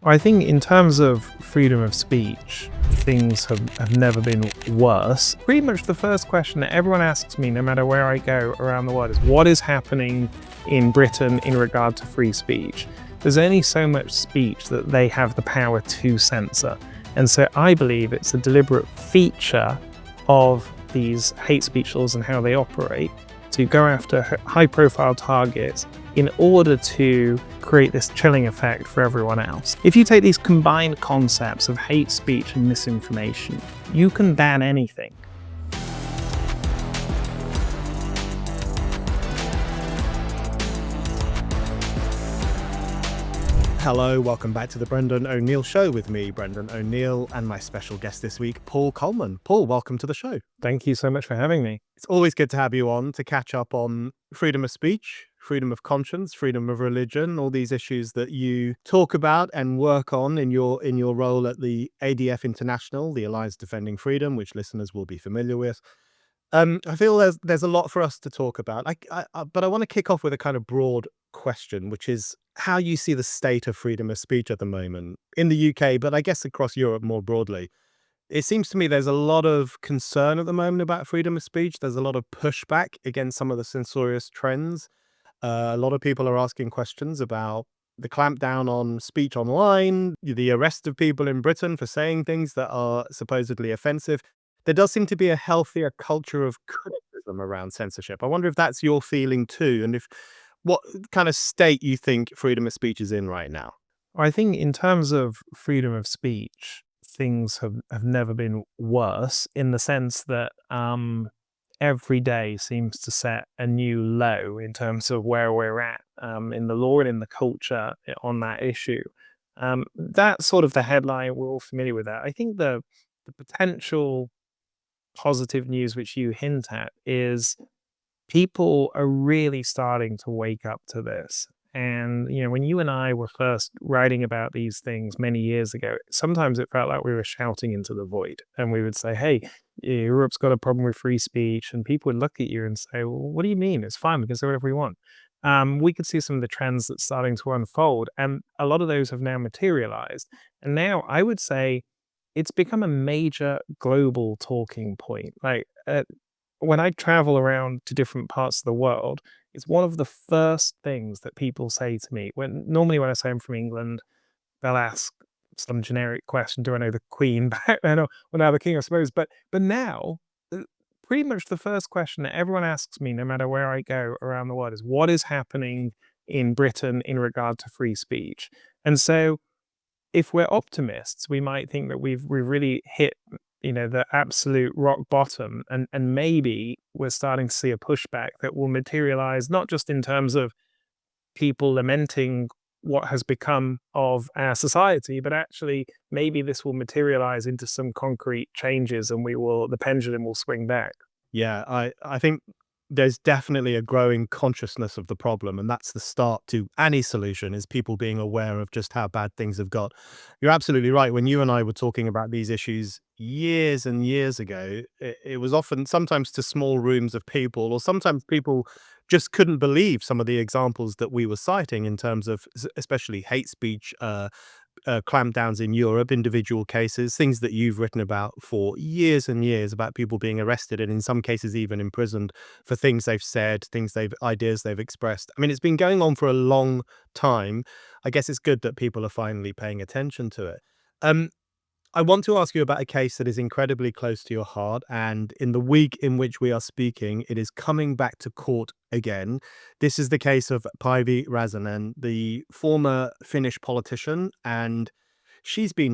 I think in terms of freedom of speech, things have never been worse. Pretty much the first question that everyone asks me, no matter where I go around the world, is what is happening in Britain in regard to free speech? There's only so much speech that they have the power to censor. And so I believe it's a deliberate feature of these hate speech laws and how they operate to go after high-profile targets in order to create this chilling effect for everyone else. If you take these combined concepts of hate speech and misinformation, you can ban anything. Hello, welcome back to the Brendan O'Neill Show with me, Brendan O'Neill, and my special guest this week, Paul Coleman. Paul, welcome to the show. Thank you so much for having me. It's always good to have you on to catch up on freedom of speech, freedom of conscience, freedom of religion, all these issues that you talk about and work on in your role at the ADF International, the Alliance Defending Freedom, which listeners will be familiar with. I feel there's a lot for us to talk about. But I want to kick off with a kind of broad question, which is how you see the state of freedom of speech at the moment in the UK, but I guess across Europe more broadly. It seems to me there's a lot of concern at the moment about freedom of speech. There's a lot of pushback against some of the censorious trends. A lot of people are asking questions about the clampdown on speech online, the arrest of people in Britain for saying things that are supposedly offensive. There does seem to be a healthier culture of criticism around censorship. I wonder if that's your feeling too, and if what kind of state you think freedom of speech is in right now. I think in terms of freedom of speech, things have never been worse in the sense that every day seems to set a new low in terms of where we're at in the law and in the culture on that issue. That's sort of the headline. We're all familiar with that. I think the potential positive news which you hint at is people are really starting to wake up to this. And, when you and I were first writing about these things many years ago, sometimes it felt like we were shouting into the void and we would say, hey, Europe's got a problem with free speech. And people would look at you and say, well, what do you mean? It's fine. We can say whatever we want. We could see some of the trends that's starting to unfold. And a lot of those have now materialized. And now I would say it's become a major global talking point. When I travel around to different parts of the world, it's one of the first things that people say to me. Normally when I say I'm from England, they'll ask some generic question, do I know the Queen back then? Or now the King, I suppose. But now, pretty much the first question that everyone asks me, no matter where I go around the world, is what is happening in Britain in regard to free speech? And so if we're optimists, we might think that we've really hit the absolute rock bottom, and maybe we're starting to see a pushback that will materialize not just in terms of people lamenting what has become of our society, but actually maybe this will materialize into some concrete changes and the pendulum will swing back. Yeah, I think there's definitely a growing consciousness of the problem, and that's the start to any solution, is people being aware of just how bad things have got. You're absolutely right. When you and I were talking about these issues years and years ago, it was often sometimes to small rooms of people, or sometimes people just couldn't believe some of the examples that we were citing in terms of especially hate speech, clampdowns in Europe, individual cases, things that you've written about for years and years, about people being arrested and in some cases even imprisoned for things they've said, ideas they've expressed. I mean, it's been going on for a long time. I guess it's good that people are finally paying attention to it. Um, I want to ask you about a case that is incredibly close to your heart, and in the week in which we are speaking, it is coming back to court again. This is the case of Päivi Räsänen, the former Finnish politician, and she's been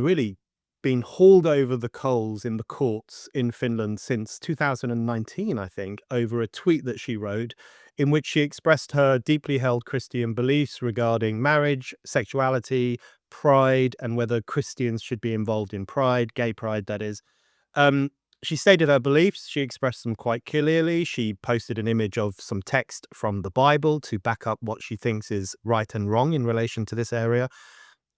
hauled over the coals in the courts in Finland since 2019, I think, over a tweet that she wrote in which she expressed her deeply held Christian beliefs regarding marriage, sexuality, pride, and whether Christians should be involved in pride, gay pride, that is. Um, she stated her beliefs. She expressed them quite clearly. She posted an image of some text from the Bible to back up what she thinks is right and wrong in relation to this area.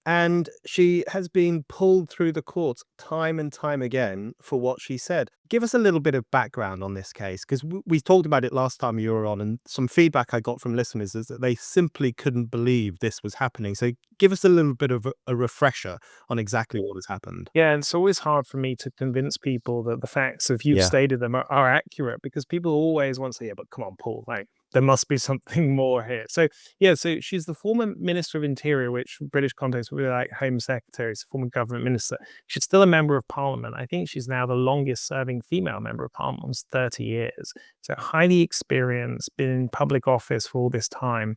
And she has been pulled through the courts time and time again for what she said. Give us a little bit of background on this case, because we talked about it last time you were on, and some feedback I got from listeners is that they simply couldn't believe this was happening. So give us a little bit of a refresher on exactly what has happened. Yeah, and it's always hard for me to convince people that the facts, if you've Yeah. stated them, are accurate, because people always want to say, yeah, but come on, Paul, like there must be something more here. So yeah, so she's the former Minister of Interior, which British context would be like Home Secretary, so former government minister. She's still a member of Parliament. I think she's now the longest serving female member of Parliament, almost 30 years. So highly experienced, been in public office for all this time.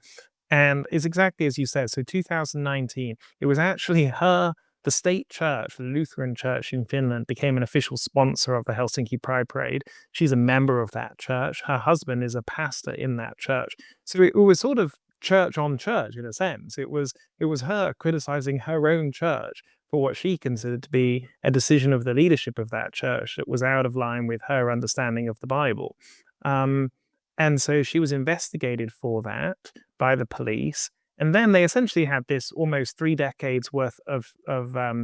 And it's exactly as you said. So 2019, it was actually the state church, the Lutheran church in Finland, became an official sponsor of the Helsinki Pride Parade. She's a member of that church. Her husband is a pastor in that church. So it was sort of church on church in a sense. It was her criticizing her own church for what she considered to be a decision of the leadership of that church that was out of line with her understanding of the Bible. Um, and so she was investigated for that by the police. And then they essentially had this almost 3 decades worth of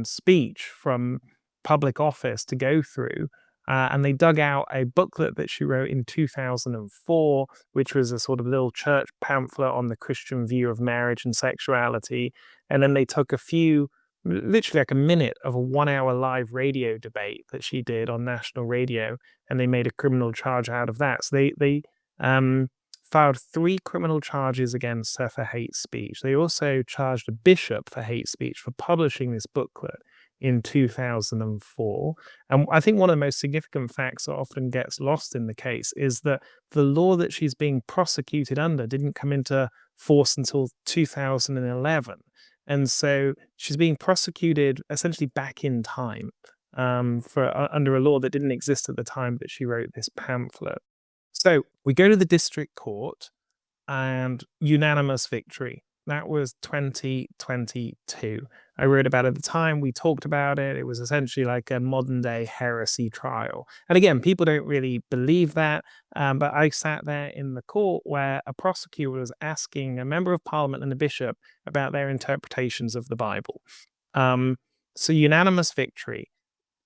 speech from public office to go through, and they dug out a booklet that she wrote in 2004, which was a sort of little church pamphlet on the Christian view of marriage and sexuality. And then they took literally like a minute of a 1-hour live radio debate that she did on national radio, and they made a criminal charge out of that. So they filed 3 criminal charges against her for hate speech. They also charged a bishop for hate speech for publishing this booklet in 2004. And I think one of the most significant facts that often gets lost in the case is that the law that she's being prosecuted under didn't come into force until 2011. And so she's being prosecuted essentially back in time, under a law that didn't exist at the time that she wrote this pamphlet. So we go to the district court and unanimous victory. That was 2022. I wrote about it at the time. We talked about it. It was essentially like a modern day heresy trial. And again, people don't really believe that. But I sat there in the court where a prosecutor was asking a member of parliament and a bishop about their interpretations of the Bible. So unanimous victory.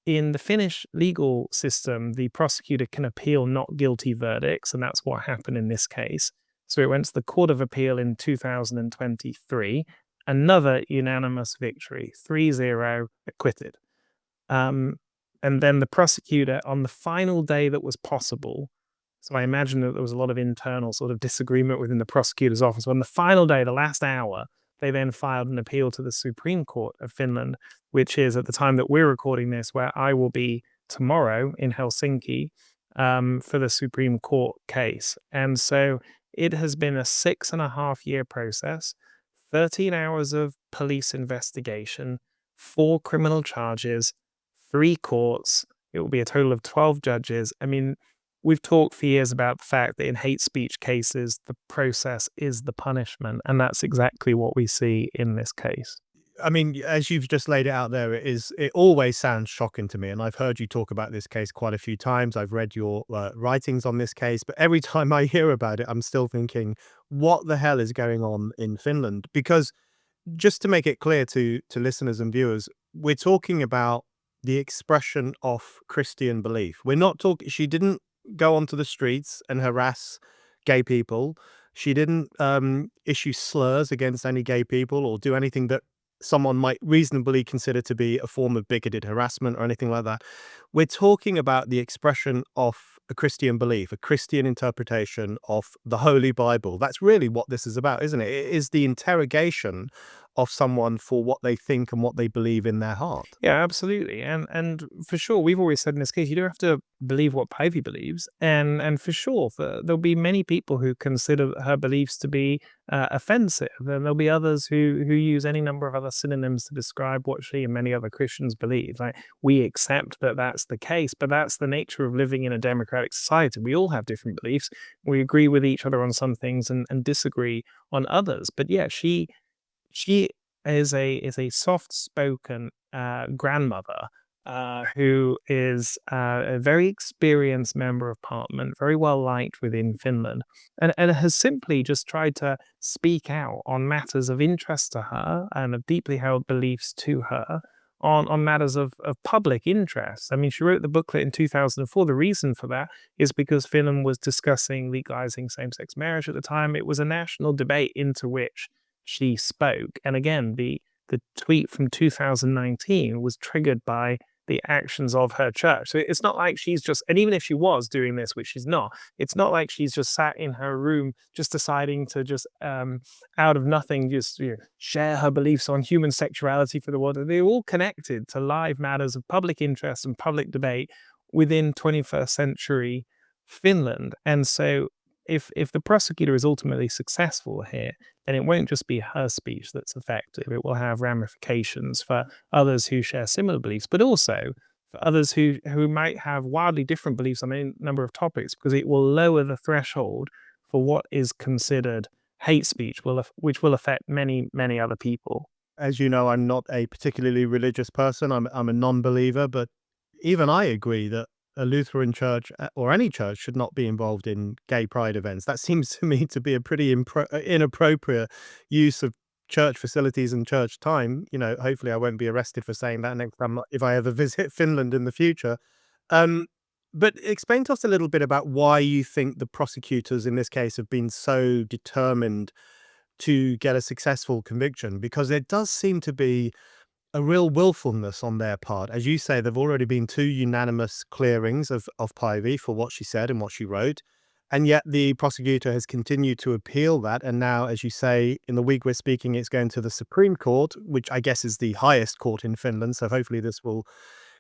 In the Finnish legal system, the prosecutor can appeal not guilty verdicts, and that's what happened in this case. So it went to the Court of Appeal in 2023, another unanimous victory, 3-0, acquitted. And then the prosecutor, on the final day that was possible, so I imagine that there was a lot of internal sort of disagreement within the prosecutor's office. On the final day, the last hour, they then filed an appeal to the Supreme Court of Finland, which is at the time that we're recording this, where I will be tomorrow in Helsinki for the Supreme Court case. And so it has been a 6.5-year process, 13 hours of police investigation, 4 criminal charges, 3 courts. It will be a total of 12 judges. I mean, we've talked for years about the fact that in hate speech cases, the process is the punishment, and that's exactly what we see in this case. I mean, as you've just laid it out there, it always sounds shocking to me. And I've heard you talk about this case quite a few times. I've read your writings on this case, but every time I hear about it, I'm still thinking, what the hell is going on in Finland? Because just to make it clear to listeners and viewers, we're talking about the expression of Christian belief. We're not talking, she didn't go onto the streets and harass gay people. She didn't issue slurs against any gay people or do anything that someone might reasonably consider to be a form of bigoted harassment or anything like that. We're talking about the expression of a Christian belief, a Christian interpretation of the Holy Bible. That's really what this is about, isn't it? It is the interrogation of someone for what they think and what they believe in their heart. Yeah, absolutely. And for sure, we've always said in this case, you don't have to believe what Pivy believes. And for sure, there'll be many people who consider her beliefs to be offensive. And there'll be others who use any number of other synonyms to describe what she and many other Christians believe. Like, we accept that that's the case, but that's the nature of living in a democratic society. We all have different beliefs. We agree with each other on some things and disagree on others. But yeah, she is a soft-spoken grandmother, who is a very experienced member of parliament, very well liked within Finland, and has simply just tried to speak out on matters of interest to her and of deeply held beliefs to her on matters of public interest. I mean, she wrote the booklet in 2004. The reason for that is because Finland was discussing legalizing same-sex marriage at the time. It was a national debate into which she spoke. And again, the tweet from 2019 was triggered by the actions of her church. So it's not like she's just, and even if she was doing this, which she's not, it's not like she's just sat in her room just deciding to just out of nothing just share her beliefs on human sexuality for the world. They're all connected to live matters of public interest and public debate within 21st century Finland. And so if the prosecutor is ultimately successful here, then it won't just be her speech that's effective. It will have ramifications for others who share similar beliefs, but also for others who might have wildly different beliefs on a number of topics, because it will lower the threshold for what is considered hate speech, which will affect many, many other people. As you know, I'm not a particularly religious person. I'm a non-believer, but even I agree that a Lutheran church or any church should not be involved in gay pride events. That seems to me to be a pretty inappropriate use of church facilities and church time. Hopefully I won't be arrested for saying that next time if I ever visit Finland in the future. But explain to us a little bit about why you think the prosecutors in this case have been so determined to get a successful conviction, because there does seem to be a real willfulness on their part. As you say, there've already been 2 unanimous clearings of Päivi for what she said and what she wrote. And yet the prosecutor has continued to appeal that. And now, as you say, in the week we're speaking, it's going to the Supreme Court, which I guess is the highest court in Finland. So hopefully this will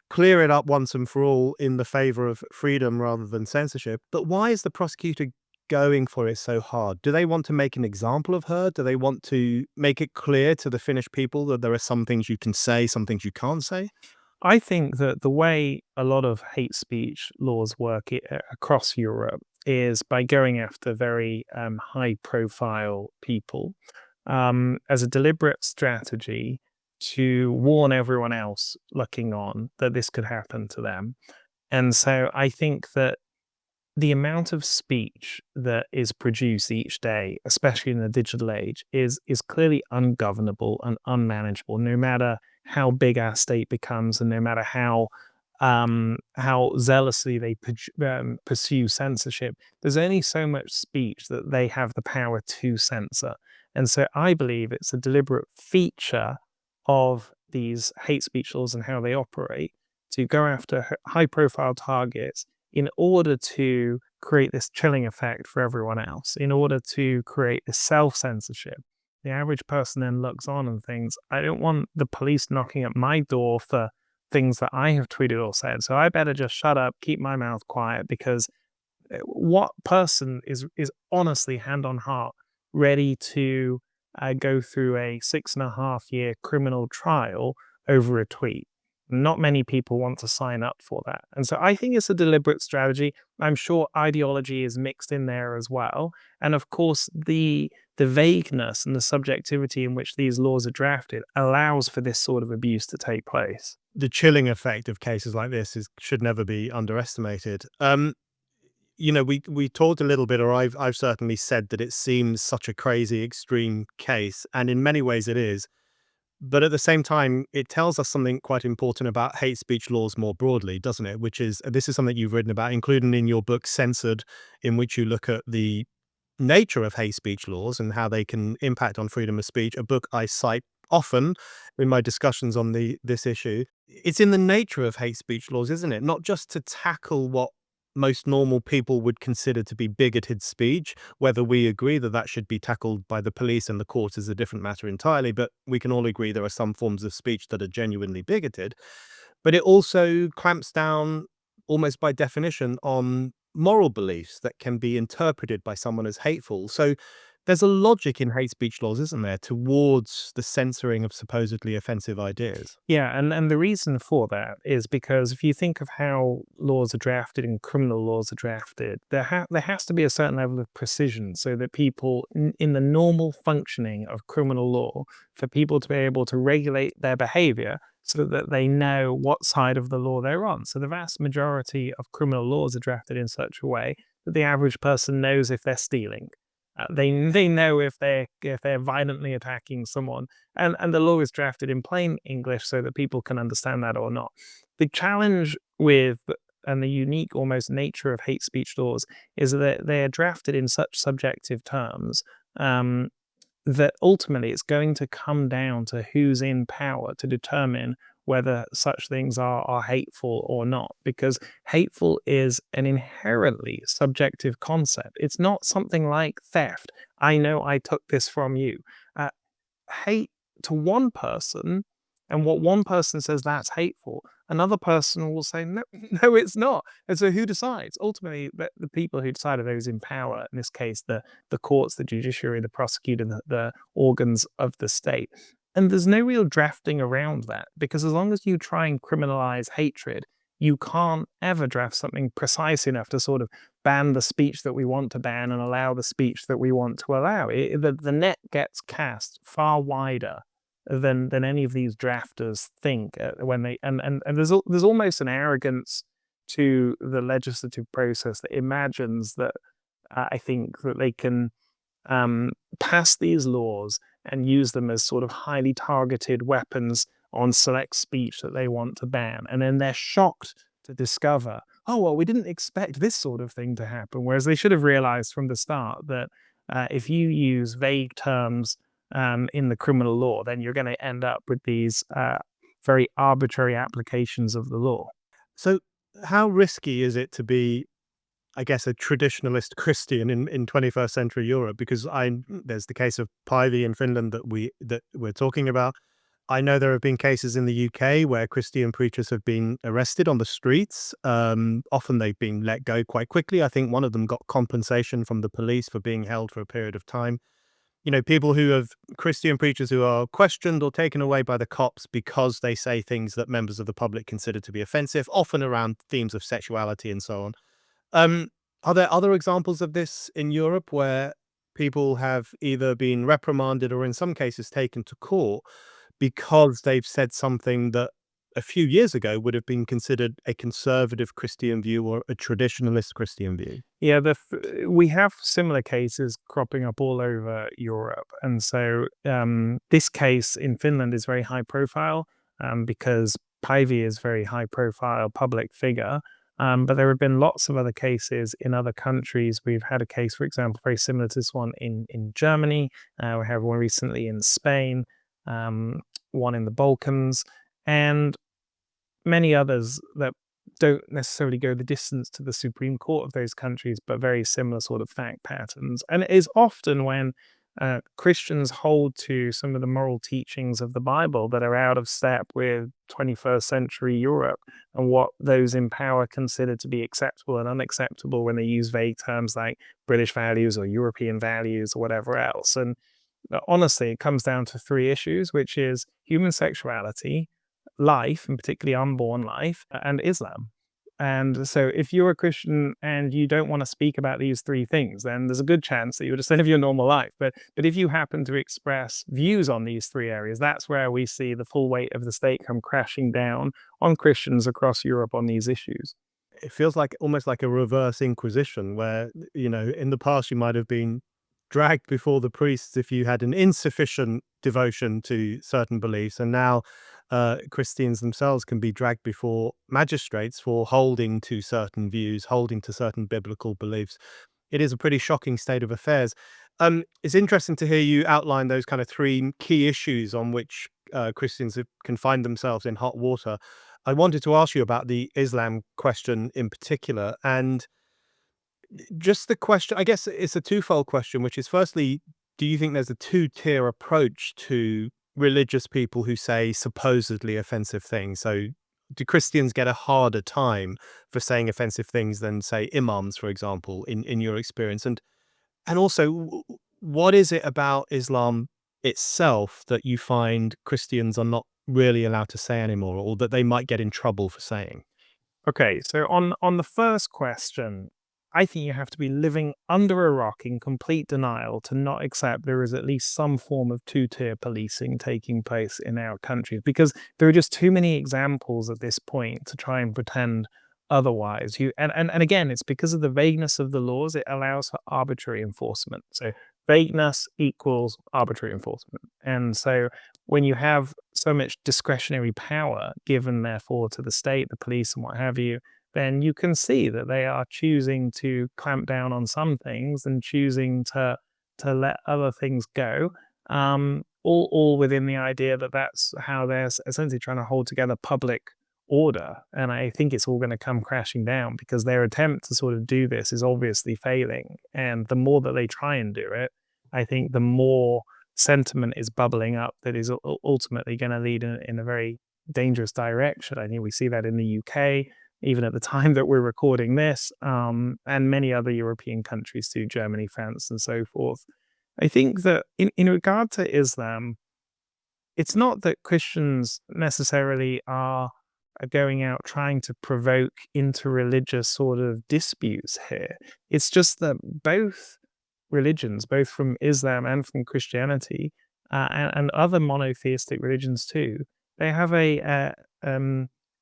clear it up once and for all in the favor of freedom rather than censorship. But why is the prosecutor going for it so hard? Do they want to make an example of her? Do they want to make it clear to the Finnish people that there are some things you can say, some things you can't say? I think that the way a lot of hate speech laws work across Europe is by going after very high profile people as a deliberate strategy to warn everyone else looking on that this could happen to them. And so I think that the amount of speech that is produced each day, especially in the digital age, is clearly ungovernable and unmanageable, no matter how big our state becomes and no matter how zealously they pursue censorship. There's only so much speech that they have the power to censor. And so I believe it's a deliberate feature of these hate speech laws and how they operate to go after high profile targets in order to create this chilling effect for everyone else, in order to create this self-censorship. The average person then looks on and thinks, I don't want the police knocking at my door for things that I have tweeted or said, so I better just shut up, keep my mouth quiet, because what person is honestly, hand on heart, ready to go through a 6.5-year criminal trial over a tweet? Not many people want to sign up for that. And so I think it's a deliberate strategy. I'm sure ideology is mixed in there as well. And of course, the vagueness and the subjectivity in which these laws are drafted allows for this sort of abuse to take place. The chilling effect of cases like this should never be underestimated. We talked a little bit, or I've certainly said that it seems such a crazy, extreme case, and in many ways it is. But at the same time, it tells us something quite important about hate speech laws more broadly, doesn't it? Which is, this is something you've written about, including in your book Censored, in which you look at the nature of hate speech laws and how they can impact on freedom of speech, a book I cite often in my discussions on this issue. It's in the nature of hate speech laws, isn't it? Not just to tackle what most normal people would consider to be bigoted speech. Whether we agree that that should be tackled by the police and the courts is a different matter entirely, but we can all agree there are some forms of speech that are genuinely bigoted. But it also clamps down, almost by definition, on moral beliefs that can be interpreted by someone as hateful. So there's a logic in hate speech laws, isn't there, towards the censoring of supposedly offensive ideas? Yeah, and the reason for that is because if you think of how laws are drafted and criminal laws are drafted, there has to be a certain level of precision so that people, in the normal functioning of criminal law, for people to be able to regulate their behavior so that they know what side of the law they're on. So the vast majority of criminal laws are drafted in such a way that the average person knows if they're stealing. They know if they're violently attacking someone, and the law is drafted in plain English so that people can understand that or not. The challenge with and the unique almost nature of hate speech laws is that they're drafted in such subjective terms, um, that ultimately it's going to come down to who's in power to determine whether such things are hateful or not, because hateful is an inherently subjective concept. It's not something like theft. I know I took this from you. Uh, Hate to one person, and what one person says that's hateful, another person will say, no, no, it's not. And so who decides? Ultimately, the people who decide are those in power, in this case, the courts, the judiciary, the prosecutor, the organs of the state. And there's no real drafting around that, because as long as you try and criminalize hatred, you can't ever draft something precise enough to sort of ban the speech that we want to ban and allow the speech that we want to allow. The net gets cast far wider than any of these drafters think, when they and there's almost an arrogance to the legislative process that imagines that, I think that they can pass these laws and use them as sort of highly targeted weapons on select speech that they want to ban. And then they're shocked to discover, oh, well, we didn't expect this sort of thing to happen. Whereas they should have realized from the start that, if you use vague terms in the criminal law, then you're going to end up with these very arbitrary applications of the law. So, how risky is it to be, I guess, a traditionalist Christian in 21st century Europe? Because there's the case of Päivi in Finland that we're talking about. I know there have been cases in the UK where Christian preachers have been arrested on the streets. Often they've been let go quite quickly. I think one of them got compensation from the police for being held for a period of time. People Christian preachers who are questioned or taken away by the cops because they say things that members of the public consider to be offensive, often around themes of sexuality and so on. Are there other examples of this in Europe where people have either been reprimanded or in some cases taken to court because they've said something that a few years ago would have been considered a conservative Christian view or a traditionalist Christian view? Yeah, we have similar cases cropping up all over Europe. And so this case in Finland is very high profile, because Päivi is very high profile public figure. But there have been lots of other cases in other countries. We've had a case, for example, very similar to this one in Germany. We have one recently in Spain, one in the Balkans, and many others that don't necessarily go the distance to the Supreme Court of those countries, but very similar sort of fact patterns. And it is often when Christians hold to some of the moral teachings of the Bible that are out of step with 21st century Europe and what those in power consider to be acceptable and unacceptable when they use vague terms like British values or European values or whatever else. And honestly, it comes down to three issues, which is human sexuality, life, and particularly unborn life, and Islam. And so if you're a Christian and you don't want to speak about these three things, then there's a good chance that you'll just live your normal life. But if you happen to express views on these three areas, that's where we see the full weight of the state come crashing down on Christians across Europe on these issues. It feels like almost like a reverse inquisition where, in the past you might have been dragged before the priests if you had an insufficient devotion to certain beliefs. And now Christians themselves can be dragged before magistrates for holding to certain views, holding to certain biblical beliefs. It is a pretty shocking state of affairs. It's interesting to hear you outline those kind of three key issues on which Christians can find themselves in hot water. I wanted to ask you about the Islam question in particular, and just the question, I guess it's a twofold question, which is firstly, do you think there's a two-tier approach to religious people who say supposedly offensive things? So do Christians get a harder time for saying offensive things than, say, imams, for example, in your experience? And also, what is it about Islam itself that you find Christians are not really allowed to say anymore, or that they might get in trouble for saying? Okay, so on the first question, I think you have to be living under a rock in complete denial to not accept there is at least some form of two-tier policing taking place in our countries, because there are just too many examples at this point to try and pretend otherwise. And again, it's because of the vagueness of the laws, it allows for arbitrary enforcement. So vagueness equals arbitrary enforcement. And so when you have so much discretionary power given, therefore, to the state, the police, and what have you, then you can see that they are choosing to clamp down on some things and choosing to let other things go. All within the idea that that's how they're essentially trying to hold together public order. And I think it's all going to come crashing down because their attempt to sort of do this is obviously failing. And the more that they try and do it, I think the more sentiment is bubbling up that is ultimately going to lead in a very dangerous direction. I think we see that in the UK, even at the time that we're recording this, and many other European countries too, Germany, France, and so forth. I think that in regard to Islam, it's not that Christians necessarily are going out trying to provoke interreligious sort of disputes here. It's just that both religions, both from Islam and from Christianity, and other monotheistic religions too, they have a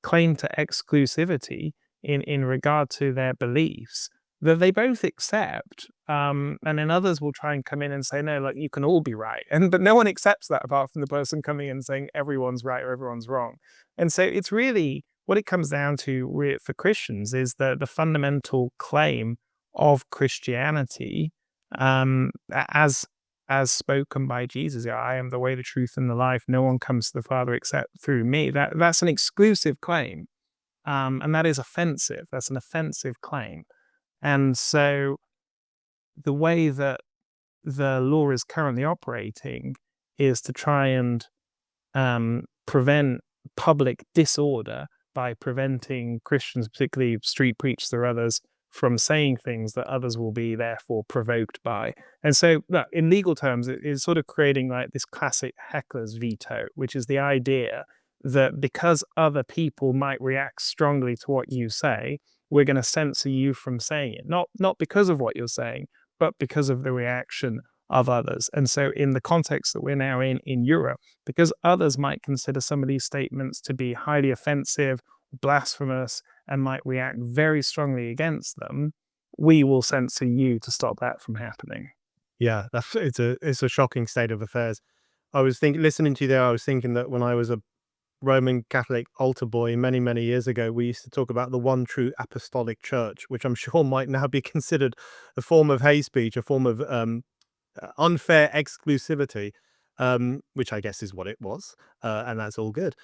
claim to exclusivity in regard to their beliefs that they both accept. And then others will try and come in and say, no, like, you can all be right. But no one accepts that apart from the person coming in and saying everyone's right or everyone's wrong. And so it's really what it comes down to for Christians is the fundamental claim of Christianity, as spoken by Jesus. I am the way, the truth, and the life. No one comes to the Father except through me. That's an exclusive claim. And that is offensive. That's an offensive claim. And so the way that the law is currently operating is to try and prevent public disorder by preventing Christians, particularly street preachers or others, from saying things that others will be therefore provoked by. And so in legal terms, it is sort of creating like this classic heckler's veto, which is the idea that because other people might react strongly to what you say, we're going to censor you from saying it. Not because of what you're saying, but because of the reaction of others. And so in the context that we're now in Europe, because others might consider some of these statements to be highly offensive, blasphemous, and might react very strongly against them, we will censor you to stop that from happening. Yeah, it's a shocking state of affairs. I was listening to you there, I was thinking that when I was a Roman Catholic altar boy many, many years ago, we used to talk about the one true apostolic church, which I'm sure might now be considered a form of hate speech, a form of unfair exclusivity, which I guess is what it was, and that's all good.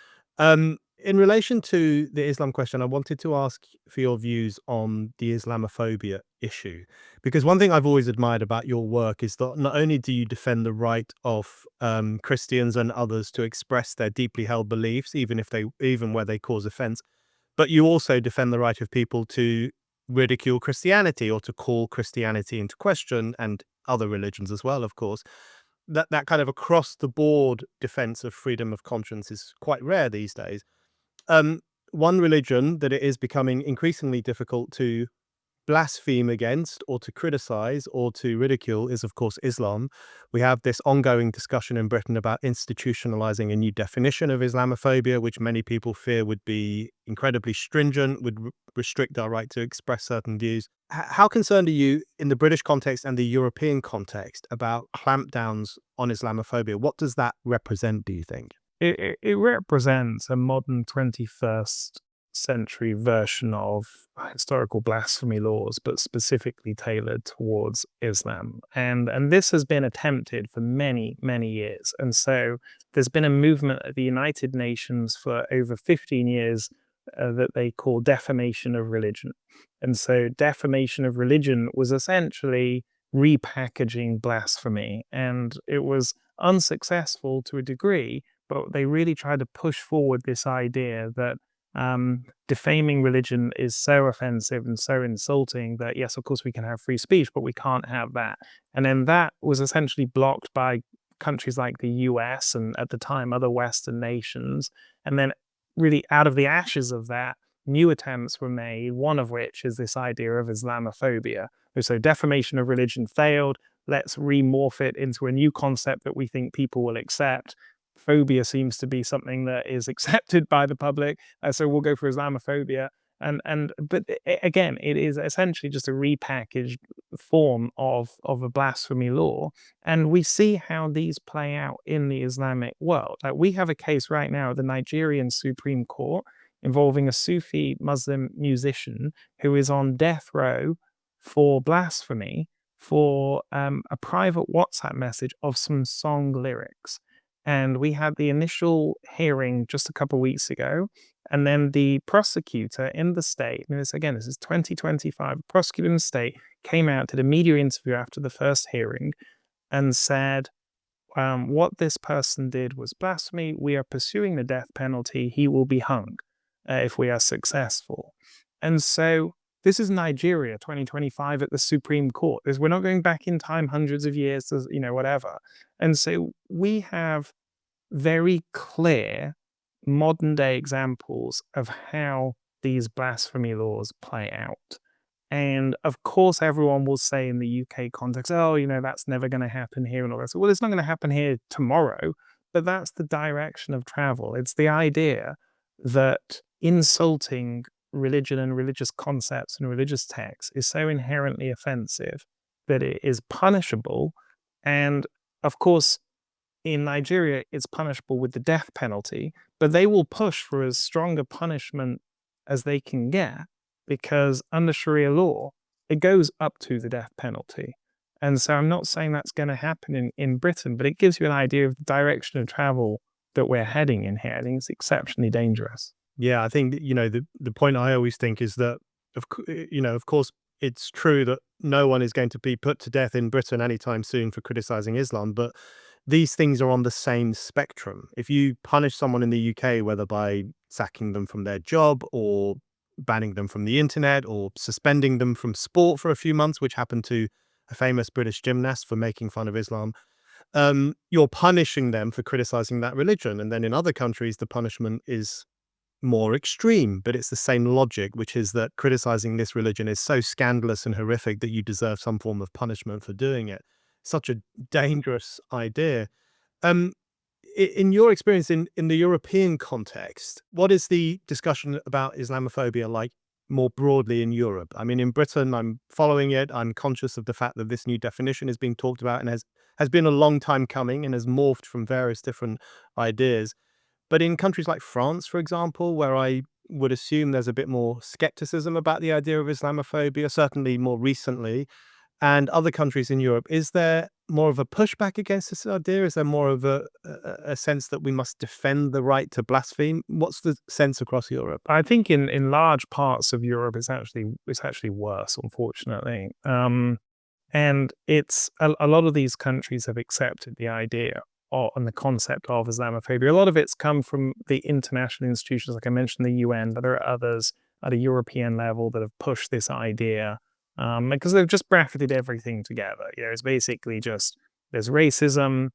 In relation to the Islam question, I wanted to ask for your views on the Islamophobia issue, because one thing I've always admired about your work is that not only do you defend the right of Christians and others to express their deeply held beliefs, even where they cause offense, but you also defend the right of people to ridicule Christianity or to call Christianity into question, and other religions as well, of course. That kind of across the board defense of freedom of conscience is quite rare these days. One religion that it is becoming increasingly difficult to blaspheme against or to criticize or to ridicule is, of course, Islam. We have this ongoing discussion in Britain about institutionalizing a new definition of Islamophobia, which many people fear would be incredibly stringent, would restrict our right to express certain views. How concerned are you in the British context and the European context about clampdowns on Islamophobia? What does that represent, do you think? It represents a modern 21st century version of historical blasphemy laws, but specifically tailored towards Islam. And this has been attempted for many, many years. And so there's been a movement at the United Nations for over 15 years that they call defamation of religion. And so defamation of religion was essentially repackaging blasphemy. And it was unsuccessful to a degree, but they really tried to push forward this idea that defaming religion is so offensive and so insulting that, yes, of course, we can have free speech, but we can't have that. And then that was essentially blocked by countries like the US and, at the time, other Western nations. And then really out of the ashes of that, new attempts were made, one of which is this idea of Islamophobia. So defamation of religion failed. Let's remorph it into a new concept that we think people will accept. Phobia seems to be something that is accepted by the public, so we'll go for Islamophobia. But again, it is essentially just a repackaged form of a blasphemy law, and we see how these play out in the Islamic world. Like, we have a case right now at the Nigerian Supreme Court involving a Sufi Muslim musician who is on death row for blasphemy for a private WhatsApp message of some song lyrics. And we had the initial hearing just a couple of weeks ago. And then the prosecutor in the state, and this is 2025, the prosecutor in the state came out, did a media interview after the first hearing and said, what this person did was blasphemy. We are pursuing the death penalty. He will be hung if we are successful. And so this is Nigeria 2025 at the Supreme Court. We're not going back in time hundreds of years, whatever. And so we have very clear modern day examples of how these blasphemy laws play out. And of course, everyone will say in the UK context, oh, that's never going to happen here and all that. So, well, it's not going to happen here tomorrow, but that's the direction of travel. It's the idea that insulting religion and religious concepts and religious texts is so inherently offensive that it is punishable. And of course, in Nigeria, it's punishable with the death penalty, but they will push for as strong a punishment as they can get, because under Sharia law, it goes up to the death penalty. And so I'm not saying that's going to happen in Britain, but it gives you an idea of the direction of travel that we're heading in here. I think it's exceptionally dangerous. Yeah, I think, the point I always think is that, of course, it's true that no one is going to be put to death in Britain anytime soon for criticizing Islam, but these things are on the same spectrum. If you punish someone in the UK, whether by sacking them from their job or banning them from the internet or suspending them from sport for a few months, which happened to a famous British gymnast for making fun of Islam, you're punishing them for criticizing that religion. And then in other countries, the punishment is more extreme, but it's the same logic, which is that criticizing this religion is so scandalous and horrific that you deserve some form of punishment for doing it. Such a dangerous idea. In your experience in the European context, what is the discussion about Islamophobia like more broadly in Europe? I mean, in Britain, I'm following it. I'm conscious of the fact that this new definition is being talked about and has been a long time coming and has morphed from various different ideas. But in countries like France, for example, where I would assume there's a bit more skepticism about the idea of Islamophobia, certainly more recently, and other countries in Europe, is there more of a pushback against this idea? Is there more of a sense that we must defend the right to blaspheme? What's the sense across Europe? I think in large parts of Europe, it's actually worse, unfortunately. And it's a lot of these countries have accepted the idea and the concept of Islamophobia. A lot of it's come from the international institutions, like I mentioned, the UN, but there are others at a European level that have pushed this idea, because they've just bracketed everything together. It's basically just there's racism,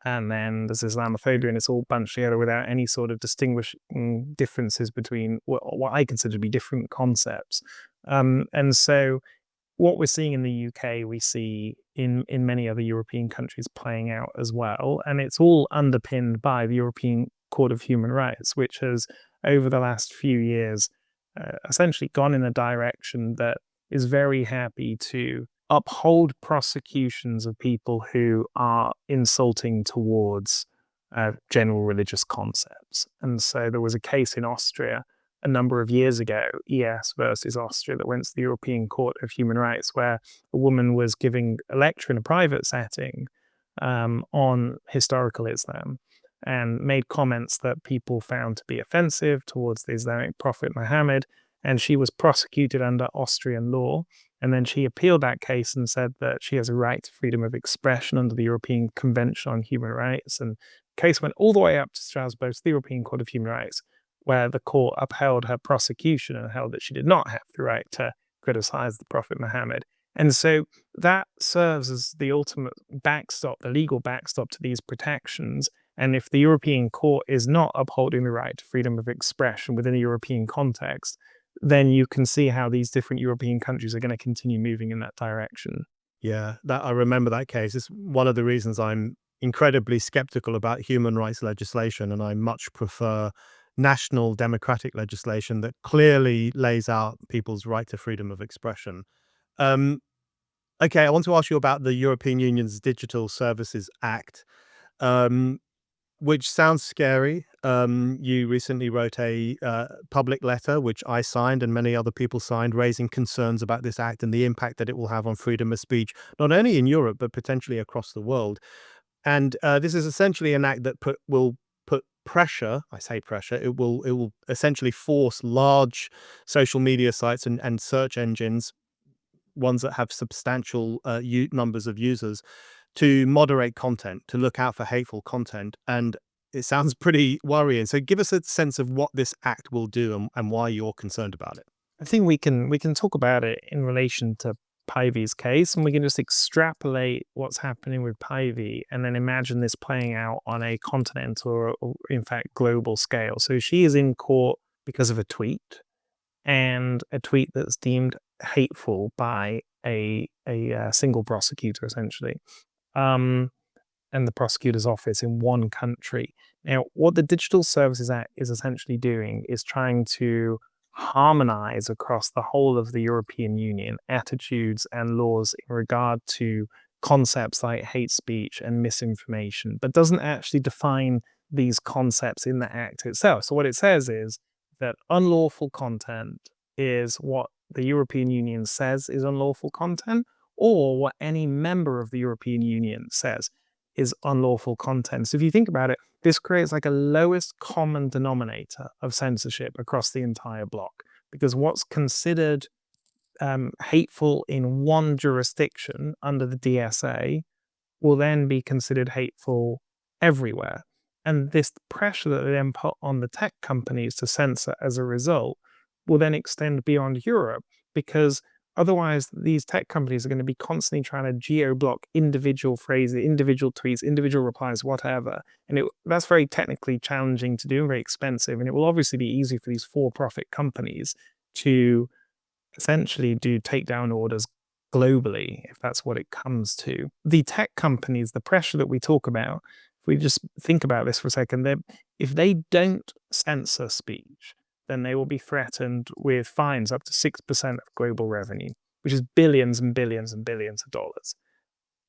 and then there's Islamophobia, and it's all bunched together without any sort of distinguishing differences between what I consider to be different concepts. And so what we're seeing in the UK, we see in many other European countries playing out as well. And it's all underpinned by the European Court of Human Rights, which has, over the last few years, essentially gone in a direction that is very happy to uphold prosecutions of people who are insulting towards general religious concepts. And so there was a case in Austria a number of years ago, ES versus Austria, that went to the European Court of Human Rights, where a woman was giving a lecture in a private setting on historical Islam and made comments that people found to be offensive towards the Islamic prophet Muhammad, and she was prosecuted under Austrian law. And then she appealed that case and said that she has a right to freedom of expression under the European Convention on Human Rights. And the case went all the way up to Strasbourg, to the European Court of Human Rights, where the court upheld her prosecution and held that she did not have the right to criticize the Prophet Muhammad. And so that serves as the ultimate backstop, the legal backstop to these protections. And if the European court is not upholding the right to freedom of expression within a European context, then you can see how these different European countries are going to continue moving in that direction. Yeah, that I remember that case. It's one of the reasons I'm incredibly skeptical about human rights legislation, and I much prefer national democratic legislation that clearly lays out people's right to freedom of expression. Um, okay, I want to ask you about the European Union's Digital Services Act, um, which sounds scary. You recently wrote a public letter, which I signed and many other people signed, raising concerns about this act and the impact that it will have on freedom of speech, not only in Europe, but potentially across the world. And this is essentially an act that will put pressure. I say pressure. It will essentially force large social media sites and search engines, ones that have substantial numbers of users, to moderate content, to look out for hateful content. And it sounds pretty worrying. So give us a sense of what this act will do and why you're concerned about it. I think we can talk about it in relation to Pivey's case, and we can just extrapolate what's happening with Pivey and then imagine this playing out on a continental or in fact global scale. So she is in court because of a tweet, and a tweet that's deemed hateful by a single prosecutor, essentially, and the prosecutor's office in one country. Now, what the Digital Services Act is essentially doing is trying to harmonize across the whole of the European Union attitudes and laws in regard to concepts like hate speech and misinformation, but doesn't actually define these concepts in the act itself. So what it says is that unlawful content is what the European Union says is unlawful content, or what any member of the European Union says is unlawful content. So if you think about it, this creates like a lowest common denominator of censorship across the entire bloc, because what's considered hateful in one jurisdiction under the DSA will then be considered hateful everywhere. And this pressure that they then put on the tech companies to censor as a result will then extend beyond Europe, because otherwise these tech companies are going to be constantly trying to geo-block individual phrases, individual tweets, individual replies, whatever. And that's very technically challenging to do, very expensive. And it will obviously be easy for these for-profit companies to essentially do takedown orders globally, if that's what it comes to. The tech companies, the pressure that we talk about, if we just think about this for a second, if they don't censor speech, then they will be threatened with fines up to 6% of global revenue, which is billions and billions and billions of dollars.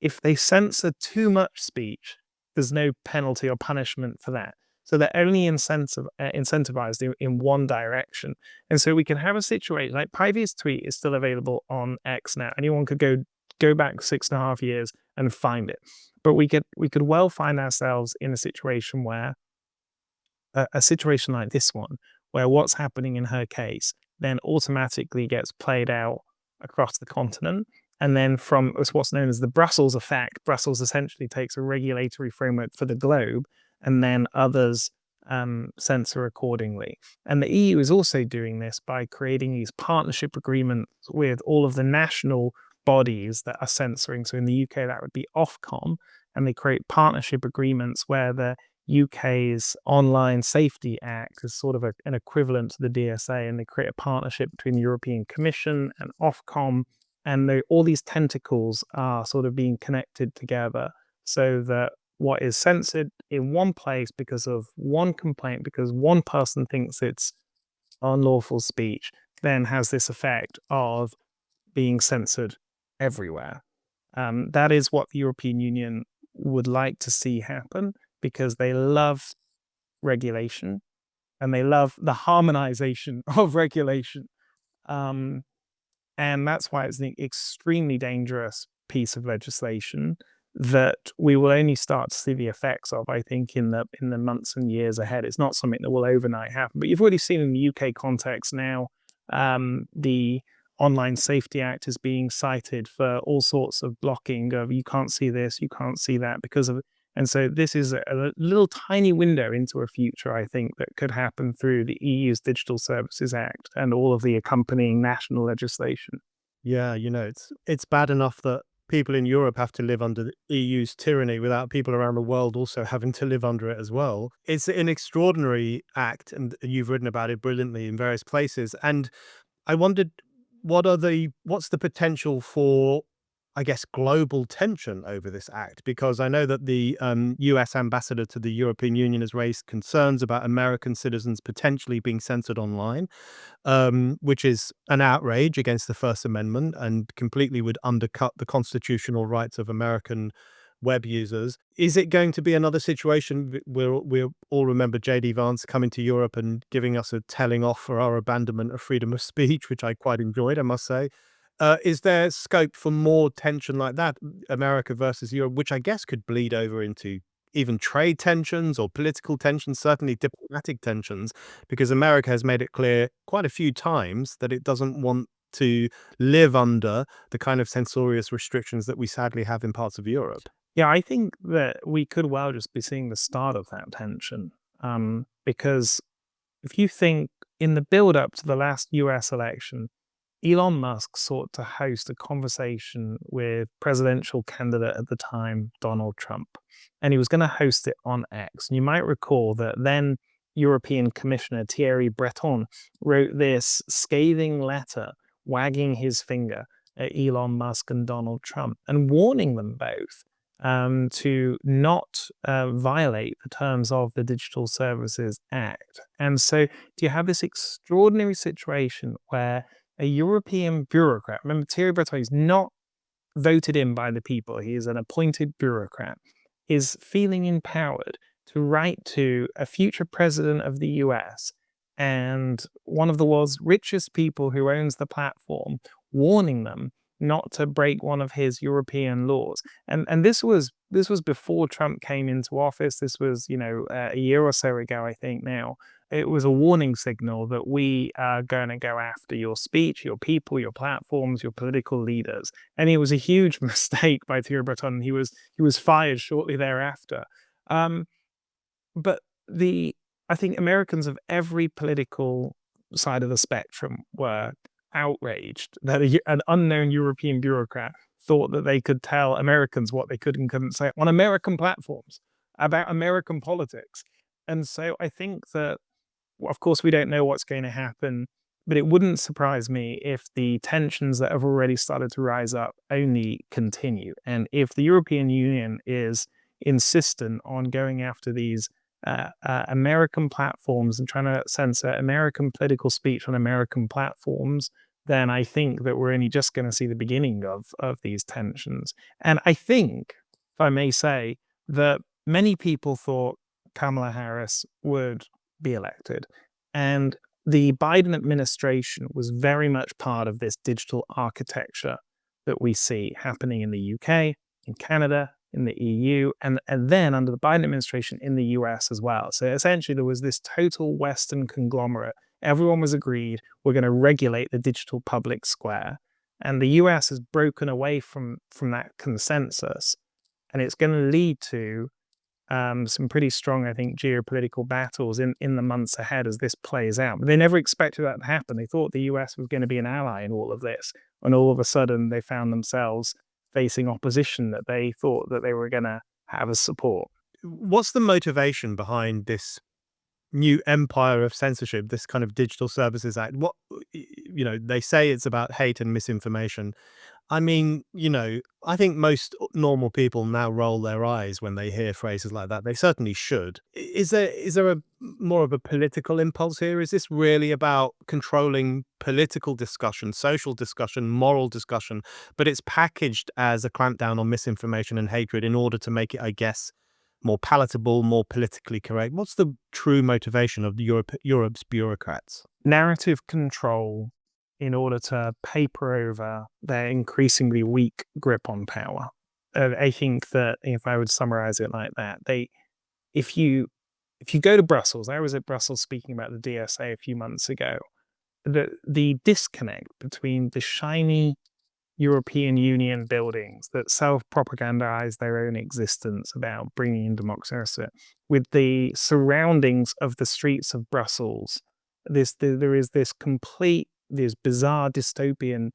If they censor too much speech, there's no penalty or punishment for that. So they're only incentivized in one direction. And so we can have a situation like Pivey's tweet is still available on X now. Anyone could go back 6.5 years and find it. But we could well find ourselves in a situation where a situation like this one, where what's happening in her case then automatically gets played out across the continent. And then from what's known as the Brussels effect, Brussels essentially takes a regulatory framework for the globe, and then others censor accordingly. And the EU is also doing this by creating these partnership agreements with all of the national bodies that are censoring. So in the UK, that would be Ofcom, and they create partnership agreements where the UK's Online Safety Act is sort of an equivalent to the DSA, and they create a partnership between the European Commission and Ofcom, and all these tentacles are sort of being connected together so that what is censored in one place because of one complaint, because one person thinks it's unlawful speech, then has this effect of being censored everywhere. That is what the European Union would like to see happen, because they love regulation and they love the harmonization of regulation. And that's why it's an extremely dangerous piece of legislation that we will only start to see the effects of, I think, in the months and years ahead. It's not something that will overnight happen. But you've already seen in the UK context now, the Online Safety Act is being cited for all sorts of blocking of you can't see this, you can't see that because of. And so this is a little tiny window into a future, I think, that could happen through the EU's Digital Services Act and all of the accompanying national legislation. Yeah, it's bad enough that people in Europe have to live under the EU's tyranny without people around the world also having to live under it as well. It's an extraordinary act, and you've written about it brilliantly in various places. And I wondered, what's the potential for, I guess, global tension over this act? Because I know that the US ambassador to the European Union has raised concerns about American citizens potentially being censored online, which is an outrage against the First Amendment and completely would undercut the constitutional rights of American web users. Is it going to be another situation where we all remember JD Vance coming to Europe and giving us a telling off for our abandonment of freedom of speech, which I quite enjoyed, I must say? Is there scope for more tension like that, America versus Europe, which I guess could bleed over into even trade tensions or political tensions, certainly diplomatic tensions, because America has made it clear quite a few times that it doesn't want to live under the kind of censorious restrictions that we sadly have in parts of Europe? Yeah, I think that we could well just be seeing the start of that tension. Because if you think in the build up to the last US election, Elon Musk sought to host a conversation with presidential candidate at the time, Donald Trump. And he was going to host it on X. And you might recall that then European Commissioner Thierry Breton wrote this scathing letter wagging his finger at Elon Musk and Donald Trump and warning them both to not violate the terms of the Digital Services Act. And so you have this extraordinary situation where a European bureaucrat, remember Thierry Breton is not voted in by the people, he is an appointed bureaucrat, is feeling empowered to write to a future president of the US and one of the world's richest people who owns the platform, warning them not to break one of his European laws. And this was before Trump came into office. This was, a year or so ago, I think now. It was a warning signal that we are going to go after your speech, your people, your platforms, your political leaders. And it was a huge mistake by Thierry Breton. He was fired shortly thereafter. But I think Americans of every political side of the spectrum were outraged that an unknown European bureaucrat thought that they could tell Americans what they could and couldn't say on American platforms about American politics. And so I think that, well, of course, we don't know what's going to happen, but it wouldn't surprise me if the tensions that have already started to rise up only continue. And if the European Union is insistent on going after these American platforms and trying to censor American political speech on American platforms, then I think that we're only just going to see the beginning of these tensions. And I think, if I may say, that many people thought Kamala Harris would be elected. And the Biden administration was very much part of this digital architecture that we see happening in the UK, in Canada, in the EU, and then under the Biden administration in the US as well. So essentially there was this total Western conglomerate. Everyone was agreed, we're going to regulate the digital public square. And the US has broken away from that consensus. And it's going to lead to some pretty strong, I think, geopolitical battles in the months ahead as this plays out. But they never expected that to happen. They thought the US was going to be an ally in all of this. And all of a sudden they found themselves facing opposition that they thought that they were going to have as support. What's the motivation behind this new empire of censorship, this kind of Digital Services Act? What, they say it's about hate and misinformation. I mean, I think most normal people now roll their eyes when they hear phrases like that. They certainly should. Is there a more of a political impulse here? Is this really about controlling political discussion, social discussion, moral discussion, but it's packaged as a clampdown on misinformation and hatred in order to make it, I guess, more palatable, more politically correct? What's the true motivation of Europe's bureaucrats? Narrative control in order to paper over their increasingly weak grip on power. I think that if I would summarize it like that, if you go to Brussels, I was at Brussels speaking about the DSA a few months ago, the disconnect between the shiny European Union buildings that self-propagandize their own existence about bringing in democracy, with the surroundings of the streets of Brussels, there is this bizarre dystopian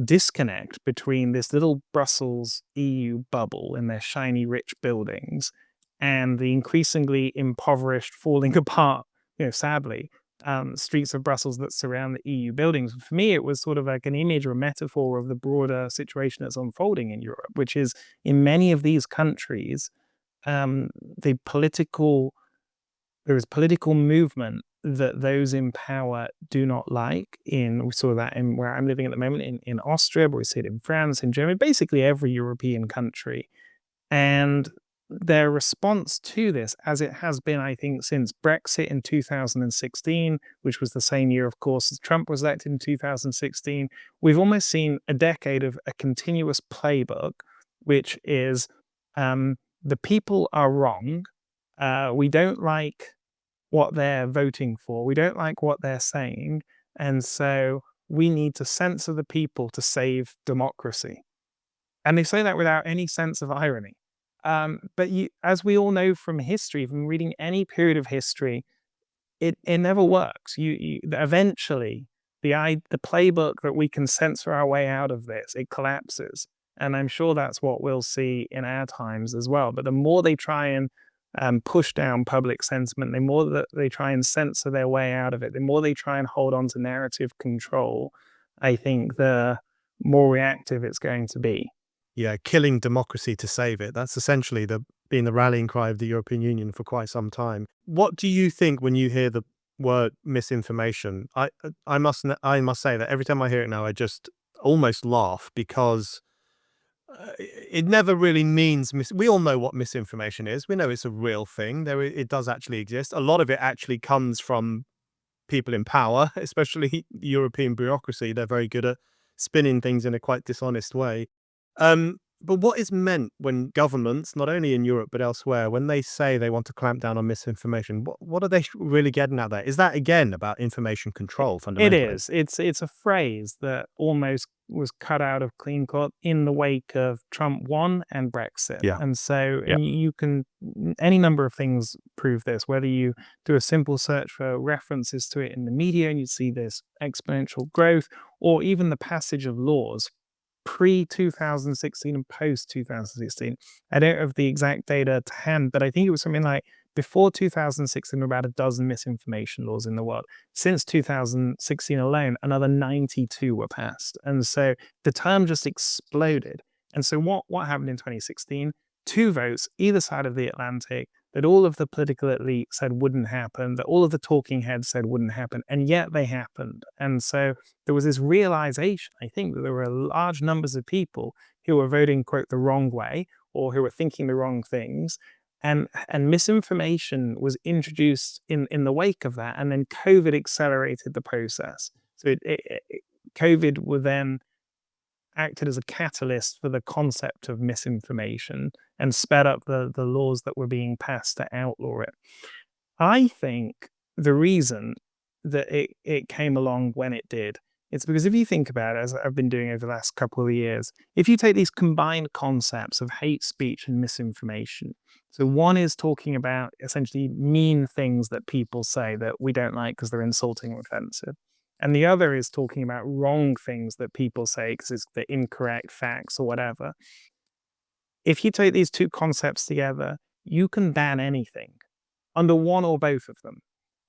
disconnect between this little Brussels EU bubble and their shiny, rich buildings and the increasingly impoverished, falling apart, sadly, streets of Brussels that surround the EU buildings. For me, it was sort of like an image or a metaphor of the broader situation that's unfolding in Europe, which is in many of these countries, um, the political there is political movement that those in power do not like. We saw that in where I'm living at the moment in Austria, but we see it in France, in Germany, basically every European country. And their response to this, as it has been, I think, since Brexit in 2016, which was the same year, of course, as Trump was elected in 2016, we've almost seen a decade of a continuous playbook, which is the people are wrong. We don't like what they're voting for. We don't like what they're saying. And so we need to censor the people to save democracy. And they say that without any sense of irony. But as we all know from history, from reading any period of history, it never works. Eventually, the playbook that we can censor our way out of this, it collapses. And I'm sure that's what we'll see in our times as well. But the more they try and push down public sentiment, the more that they try and censor their way out of it, the more they try and hold on to narrative control, I think the more reactive it's going to be. Yeah, killing democracy to save it. That's essentially been the rallying cry of the European Union for quite some time. What do you think when you hear the word misinformation? I must say that every time I hear it now, I just almost laugh because it never really means we all know what misinformation is. We know it's a real thing. It does actually exist. A lot of it actually comes from people in power, especially European bureaucracy. They're very good at spinning things in a quite dishonest way. But what is meant when governments, not only in Europe but elsewhere, when they say they want to clamp down on misinformation, what are they really getting at there? Is that again about information control It fundamentally? is. It's a phrase that almost was cut out of clean cloth in the wake of Trump won and Brexit. Yeah. And so, Yeah. and you can, any number of things prove this, whether you do a simple search for references to it in the media and you see this exponential growth, or even the passage of laws pre-2016 and post-2016. I don't have the exact data to hand, but I think it was something like before 2016, there were about a dozen misinformation laws in the world. Since 2016 alone, another 92 were passed. And so the term just exploded. And so what happened in 2016? Two votes, either side of the Atlantic, that all of the political elite said wouldn't happen, that all of the talking heads said wouldn't happen, and yet they happened. And so there was this realization, I think, that there were large numbers of people who were voting, quote, the wrong way, or who were thinking the wrong things. And misinformation was introduced in the wake of that, and then COVID accelerated the process. So COVID would then acted as a catalyst for the concept of misinformation and sped up the laws that were being passed to outlaw it. I think the reason that it came along when it did, it's because if you think about it, as I've been doing over the last couple of years, if you take these combined concepts of hate speech and misinformation, so one is talking about essentially mean things that people say that we don't like because they're insulting or offensive. And the other is talking about wrong things that people say because it's the incorrect facts or whatever. If you take these two concepts together, you can ban anything under one or both of them.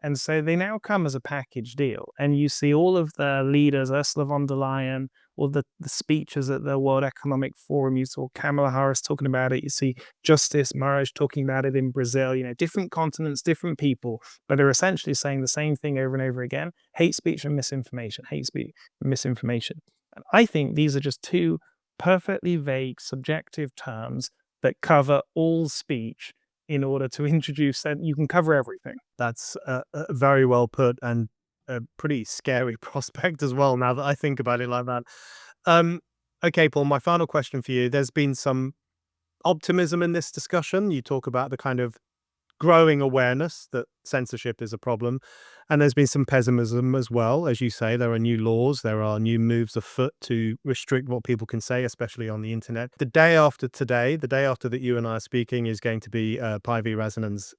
And so they now come as a package deal. And you see all of the leaders, Ursula von der Leyen, all the speeches at the World Economic Forum. You saw Kamala Harris talking about it. You see Justice Moraes talking about it in Brazil. Different continents, different people, but they're essentially saying the same thing over and over again: hate speech and misinformation, hate speech and misinformation. And I think these are just two perfectly vague, subjective terms that cover all speech in order to introduce that you can cover everything. That's very well put and a pretty scary prospect as well, now that I think about it like that. Okay, Paul, my final question for you. There's been some optimism in this discussion. You talk about the kind of growing awareness that censorship is a problem. And there's been some pessimism as well. As you say, there are new laws, there are new moves afoot to restrict what people can say, especially on the internet. The day after today, the day after that you and I are speaking, is going to be Päivi Räsänen's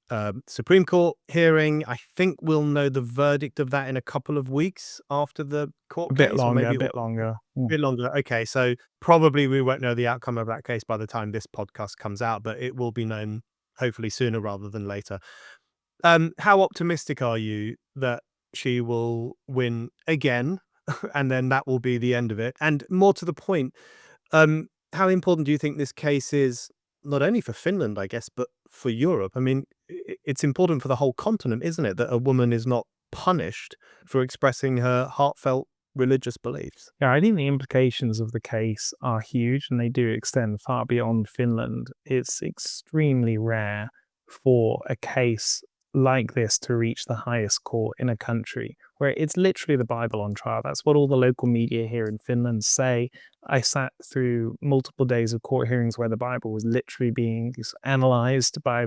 Supreme Court hearing. I think we'll know the verdict of that in a couple of weeks after the court A bit case, or longer, maybe a bit longer. a bit longer. Okay, so probably we won't know the outcome of that case by the time this podcast comes out, but it will be known hopefully sooner rather than later. How optimistic are you that she will win again, and then that will be the end of it? And more to the point, how important do you think this case is, not only for Finland, I guess, but for Europe? I mean, it's important for the whole continent, isn't it, that a woman is not punished for expressing her heartfelt religious beliefs? Yeah, I think the implications of the case are huge and they do extend far beyond Finland. It's extremely rare for a case like this to reach the highest court in a country where it's literally the Bible on trial. That's what all the local media here in Finland say. I sat through multiple days of court hearings where the Bible was literally being analyzed by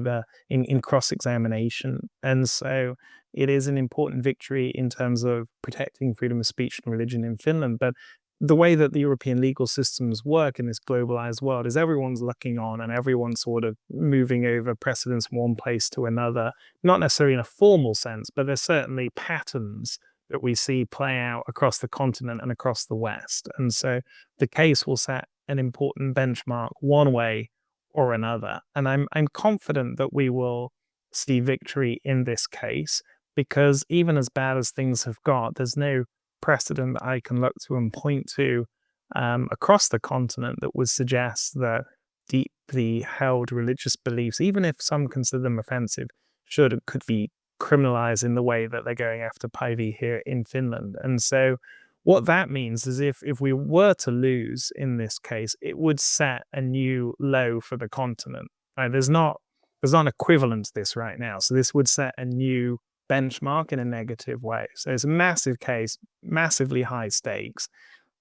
in cross-examination. And so it is an important victory in terms of protecting freedom of speech and religion in Finland. But the way that the European legal systems work in this globalized world is everyone's looking on and everyone's sort of moving over precedents from one place to another, not necessarily in a formal sense, but there's certainly patterns that we see play out across the continent and across the West. And so the case will set an important benchmark one way or another. And I'm confident that we will see victory in this case, because even as bad as things have got, there's no precedent that I can look to and point to across the continent that would suggest that deeply held religious beliefs, even if some consider them offensive, could be criminalized in the way that they're going after Päivi here in Finland. And so what that means is if we were to lose in this case, it would set a new low for the continent. Right? There's not an equivalent to this right now. So this would set a new benchmark in a negative way. So it's a massive case, massively high stakes.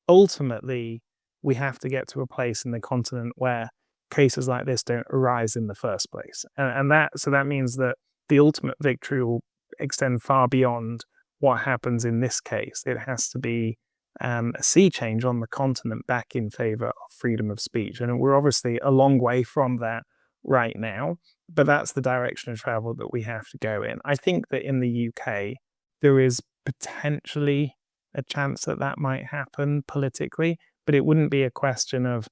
Ultimately, we have to get to a place in the continent where cases like this don't arise in the first place. And that means that the ultimate victory will extend far beyond what happens in this case. It has to be a sea change on the continent back in favor of freedom of speech. And we're obviously a long way from that right now, but that's the direction of travel that we have to go in. I think that in the UK, there is potentially a chance that that might happen politically, but it wouldn't be a question of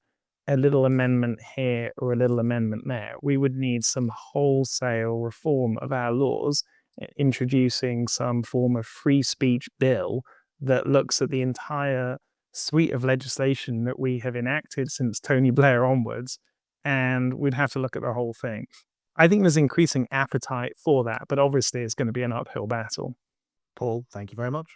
a little amendment here or a little amendment there. We would need some wholesale reform of our laws, introducing some form of free speech bill that looks at the entire suite of legislation that we have enacted since Tony Blair onwards, and we'd have to look at the whole thing. I think there's increasing appetite for that, but obviously it's going to be an uphill battle. Paul, thank you very much.